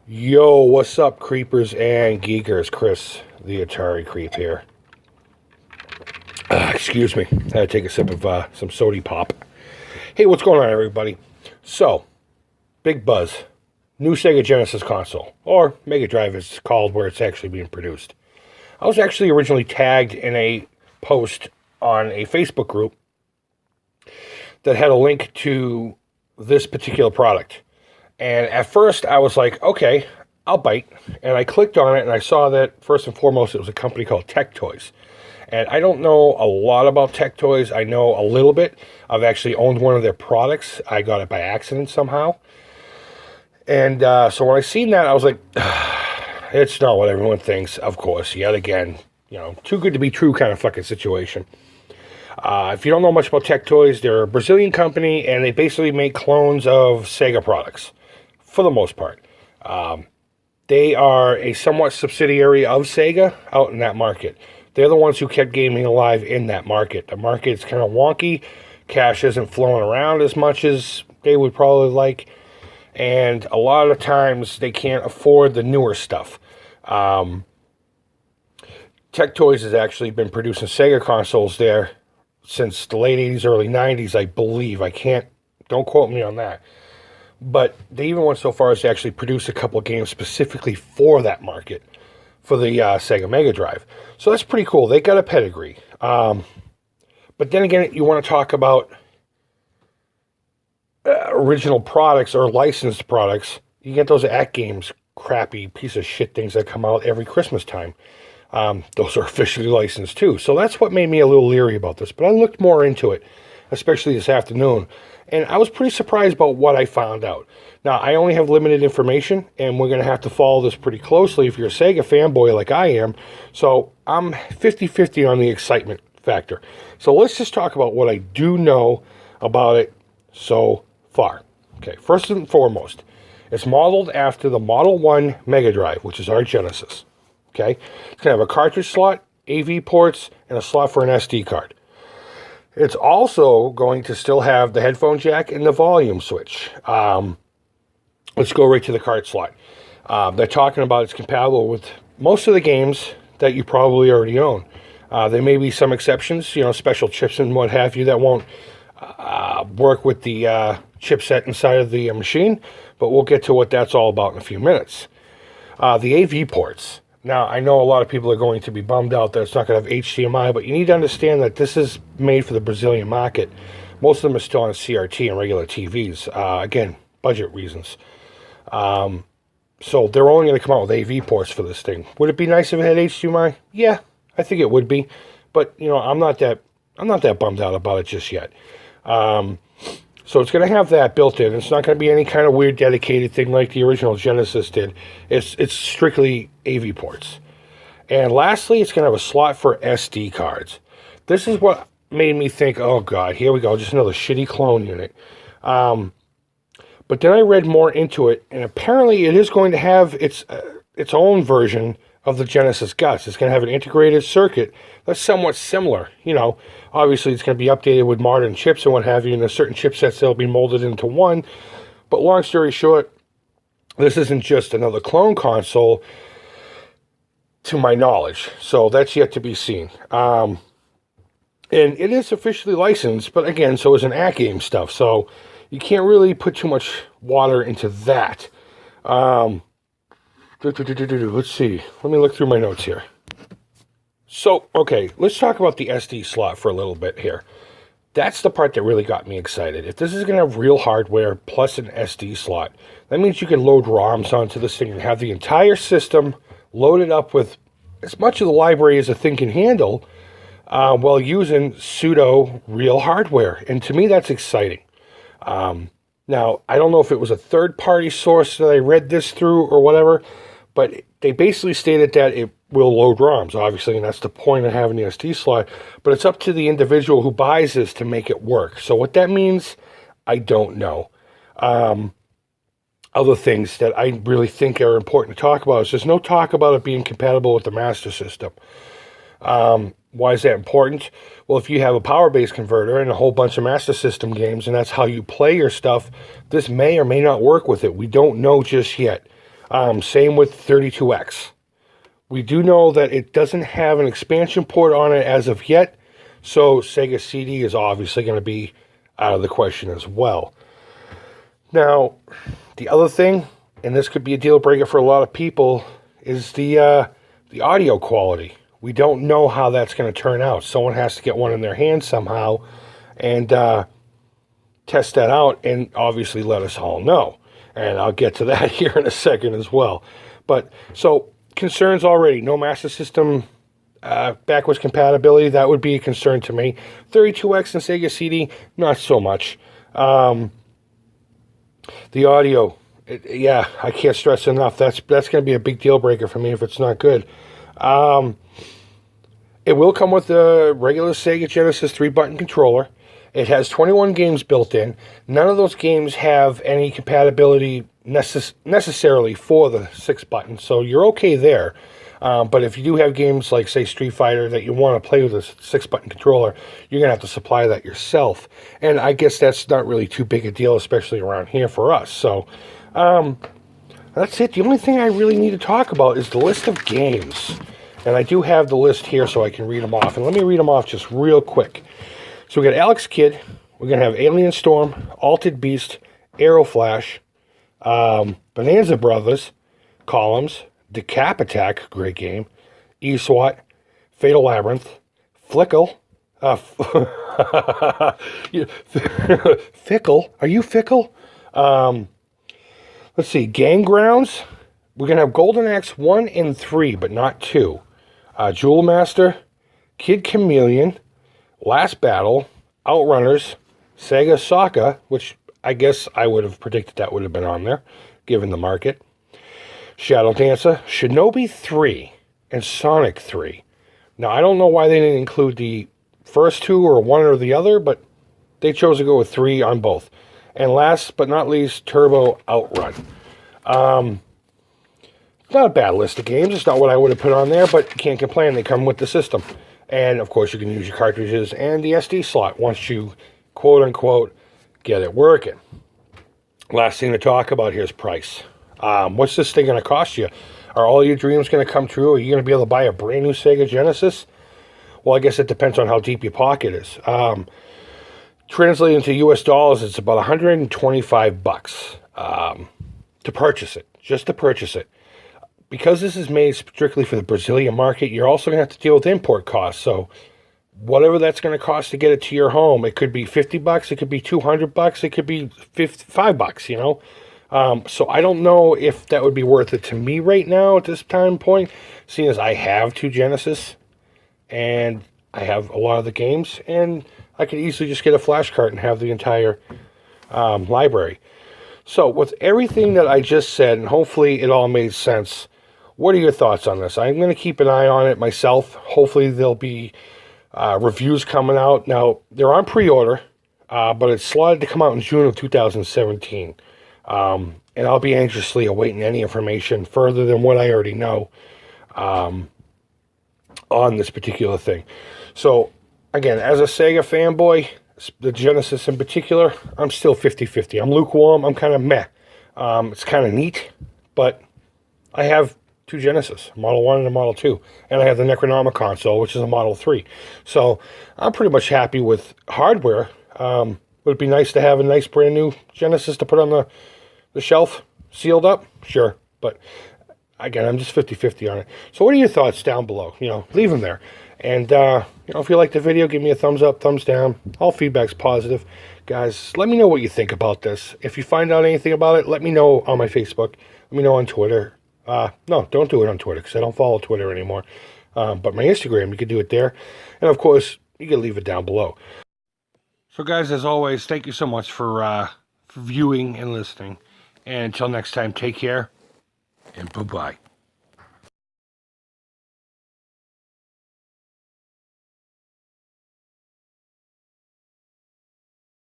Yo, what's up, creepers and geekers? Chris, the Atari Creep here. Excuse me. I had to take a sip of some sody pop. Hey, what's going on, everybody? So, big buzz. New Sega Genesis console, or Mega Drive is called where it's actually being produced. I was actually originally tagged in a post on a Facebook group that had a link to this particular product. And at first, I was like, okay, I'll bite. And I clicked on it, and I saw that, first and foremost, it was a company called Tech Toys. And I don't know a lot about Tech Toys. I know a little bit. I've actually owned one of their products. I got it by accident somehow. And so when I seen that, I was like, it's not what everyone thinks, of course. Yet again, too good to be true kind of fucking situation. If you don't know much about Tech Toys, they're a Brazilian company, and they basically make clones of Sega products, for the most part. They are a somewhat subsidiary of Sega out in that market. They're the ones who kept gaming alive in that market. The market's kind of wonky. Cash isn't flowing around as much as they would probably like. And a lot of times, they can't afford the newer stuff. Tech Toys has actually been producing Sega consoles there since the late 80s, early 90s, I believe. Don't quote me on that. But they even went so far as to actually produce a couple of games specifically for that market, for the Sega MegaDrive. So that's pretty cool. They got a pedigree. But then again, you want to talk about original products or licensed products. You get those At Games crappy piece of shit things that come out every Christmas time. Those are officially licensed too. So that's what made me a little leery about this. But I looked more into it, especially this afternoon. And I was pretty surprised about what I found out. Now, I only have limited information, and we're going to have to follow this pretty closely if you're a Sega fanboy like I am. So I'm 50-50 on the excitement factor. So let's just talk about what I do know about it so far. Okay, first and foremost, it's modeled after the Model 1 Mega Drive, which is our Genesis. Okay, it's going to have a cartridge slot, AV ports, and a slot for an SD card. It's also going to still have the headphone jack and the volume switch. Let's go right to the card slot. They're talking about it's compatible with most of the games that you probably already own. There may be some exceptions, special chips and what have you that won't work with the chipset inside of the machine, but we'll get to what that's all about in a few minutes. The AV ports. Now, I know a lot of people are going to be bummed out that it's not going to have HDMI, but you need to understand that this is made for the Brazilian market. Most of them are still on CRT and regular TVs. Again, budget reasons. So they're only going to come out with AV ports for this thing. Would it be nice if it had HDMI? Yeah, I think it would be. But, I'm not that bummed out about it just yet. So it's going to have that built in. It's not going to be any kind of weird dedicated thing like the original Genesis did. It's strictly AV ports. And lastly, it's going to have a slot for SD cards. This is what made me think, oh God, here we go, just another shitty clone unit. But then I read more into it, and apparently it is going to have its own version of the Genesis guts. It's going to have an integrated circuit that's somewhat similar. Obviously it's going to be updated with modern chips and what have you, and there's certain chipsets that'll be molded into one. But long story short, this isn't just another clone console, to my knowledge. So that's yet to be seen. And it is officially licensed, but again, so is an At Game stuff. So you can't really put too much water into that. Let's see. Let me look through my notes here. So, okay, let's talk about the SD slot for a little bit here. That's the part that really got me excited. If this is going to have real hardware plus an SD slot, that means you can load ROMs onto this thing and have the entire system loaded up with as much of the library as the thing can handle while using pseudo real hardware. And to me, that's exciting. Now, I don't know if it was a third-party source that I read this through or whatever, but they basically stated that it will load ROMs, obviously, and that's the point of having the SD slot. But it's up to the individual who buys this to make it work. So what that means, I don't know. Other things that I really think are important to talk about is there's no talk about it being compatible with the Master System. Why is that important? Well, if you have a power-based converter and a whole bunch of Master System games, and that's how you play your stuff, this may or may not work with it. We don't know just yet. Same with 32X. We do know that it doesn't have an expansion port on it as of yet, so Sega CD is obviously going to be out of the question as well. Now, the other thing, and this could be a deal breaker for a lot of people, is the audio quality. We don't know how that's going to turn out. Someone has to get one in their hand somehow and test that out and obviously let us all know. And I'll get to that here in a second as well. But so concerns already. No Master System backwards compatibility. That would be a concern to me. 32X and Sega CD, not so much. The audio, yeah, I can't stress enough. That's going to be a big deal breaker for me if it's not good. It will come with the regular Sega Genesis 3-button controller. It has 21 games built in. None of those games have any compatibility necessarily for the 6-button, so you're okay there. But if you do have games like, say, Street Fighter that you want to play with a 6-button controller, you're going to have to supply that yourself. And I guess that's not really too big a deal, especially around here for us. So that's it. The only thing I really need to talk about is the list of games. And I do have the list here so I can read them off. And let me read them off just real quick. So we got Alex Kidd. We're going to have Alien Storm, Altered Beast, Aero Flash, Bonanza Brothers, Columns, Decap Attack, great game, E-SWAT, Fatal Labyrinth, Fickle. Fickle? Are you fickle? Let's see, Gang Grounds. We're going to have Golden Axe 1 and 3, but not 2. Jewel Master, Kid Chameleon, Last Battle, Outrunners, Sega Soccer, which I guess I would have predicted that would have been on there, given the market. Shadow Dancer, Shinobi 3, and Sonic 3. Now, I don't know why they didn't include the first two or one or the other, but they chose to go with 3 on both. And last but not least, Turbo Outrun. Not a bad list of games. It's not what I would have put on there, but you can't complain. They come with the system. And, of course, you can use your cartridges and the SD slot once you, quote-unquote, get it working. Last thing to talk about here is price. What's this thing going to cost you? Are all your dreams going to come true? Are you going to be able to buy a brand new Sega Genesis? Well, I guess it depends on how deep your pocket is. Translated into US dollars, it's about $125 to purchase it, just to purchase it. Because this is made strictly for the Brazilian market, you're also going to have to deal with import costs. So whatever that's going to cost to get it to your home, it could be $50, it could be $200, it could be $5, you know. So I don't know if that would be worth it to me right now at this time point, seeing as I have 2 Genesis and I have a lot of the games, and I could easily just get a flash cart and have the entire library. So with everything that I just said, and hopefully it all made sense, what are your thoughts on this? I'm going to keep an eye on it myself. Hopefully there'll be reviews coming out. Now, they're on pre-order, but it's slotted to come out in June of 2017. And I'll be anxiously awaiting any information further than what I already know on this particular thing. So, again, as a Sega fanboy, the Genesis in particular, I'm still 50-50. I'm lukewarm. I'm kind of meh. It's kind of neat, but I have 2 Genesis, Model 1 and a Model 2. And I have the Necronomicon console, which is a Model 3. So I'm pretty much happy with hardware. Would it be nice to have a nice brand new Genesis to put on the shelf, sealed up? Sure. But again, I'm just 50-50 on it. So what are your thoughts down below? You know, leave them there. And, you know, if you like the video, give me a thumbs up, thumbs down. All feedback's positive. Guys, let me know what you think about this. If you find out anything about it, let me know on my Facebook. Let me know on Twitter. No, don't do it on Twitter because I don't follow Twitter anymore. But my Instagram, you can do it there. And, of course, you can leave it down below. So, guys, as always, thank you so much for viewing and listening. And until next time, take care and bye-bye.